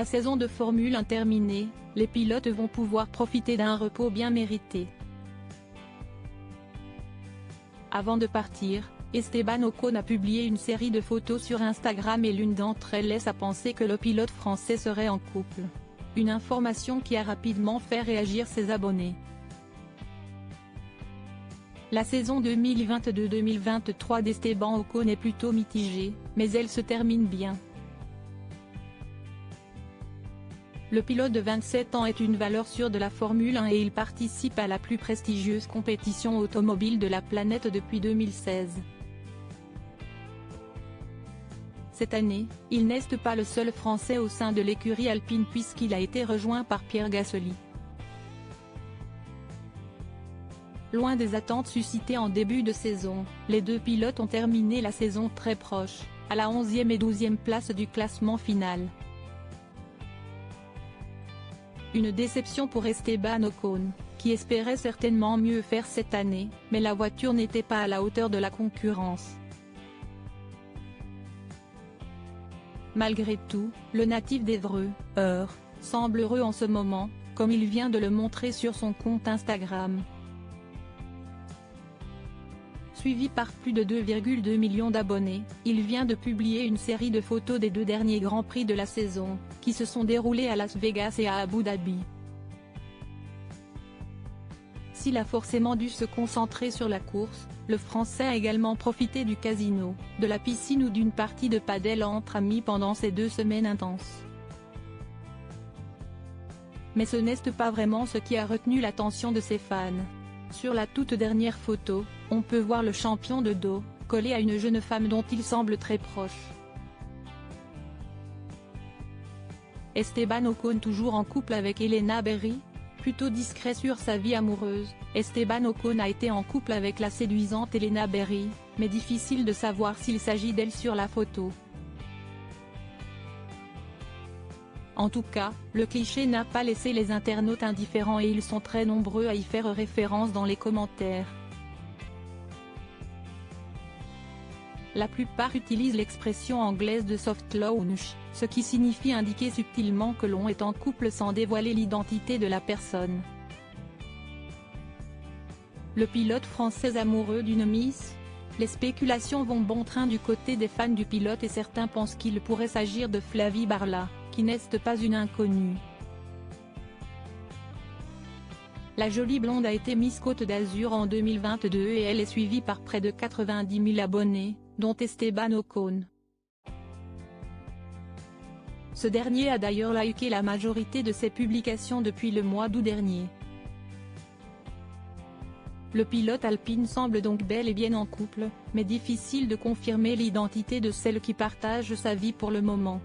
La saison de Formule 1 terminée, les pilotes vont pouvoir profiter d'un repos bien mérité. Avant de partir, Esteban Ocon a publié une série de photos sur Instagram et l'une d'entre elles laisse à penser que le pilote français serait en couple. Une information qui a rapidement fait réagir ses abonnés. La saison 2022-2023 d'Esteban Ocon est plutôt mitigée, mais elle se termine bien. Le pilote de 27 ans est une valeur sûre de la Formule 1 et il participe à la plus prestigieuse compétition automobile de la planète depuis 2016. Cette année, il n'est pas le seul Français au sein de l'écurie alpine puisqu'il a été rejoint par Pierre Gasly. Loin des attentes suscitées en début de saison, les deux pilotes ont terminé la saison très proches, à la 11e et 12e place du classement final. Une déception pour Esteban Ocon, qui espérait certainement mieux faire cette année, mais la voiture n'était pas à la hauteur de la concurrence. Malgré tout, le natif d'Évreux, Eure, semble heureux en ce moment, comme il vient de le montrer sur son compte Instagram. Suivi par plus de 2,2 millions d'abonnés, il vient de publier une série de photos des deux derniers Grands Prix de la saison, qui se sont déroulés à Las Vegas et à Abu Dhabi. S'il a forcément dû se concentrer sur la course, le Français a également profité du casino, de la piscine ou d'une partie de padel entre amis pendant ces 2 semaines intenses. Mais ce n'est pas vraiment ce qui a retenu l'attention de ses fans. Sur la toute dernière photo, on peut voir le champion de dos, collé à une jeune femme dont il semble très proche. Esteban Ocon toujours en couple avec Elena Berry? Plutôt discret sur sa vie amoureuse, Esteban Ocon a été en couple avec la séduisante Elena Berry, mais difficile de savoir s'il s'agit d'elle sur la photo. En tout cas, le cliché n'a pas laissé les internautes indifférents et ils sont très nombreux à y faire référence dans les commentaires. La plupart utilisent l'expression anglaise de soft launch, ce qui signifie indiquer subtilement que l'on est en couple sans dévoiler l'identité de la personne. Le pilote français amoureux d'une Miss? Les spéculations vont bon train du côté des fans du pilote et certains pensent qu'il pourrait s'agir de Flavie Barla, qui n'est pas une inconnue. La jolie blonde a été Miss Côte d'Azur en 2022 et elle est suivie par près de 90 000 abonnés, dont Esteban Ocon. Ce dernier a d'ailleurs liké la majorité de ses publications depuis le mois d'août dernier. Le pilote alpine semble donc bel et bien en couple, mais difficile de confirmer l'identité de celle qui partage sa vie pour le moment.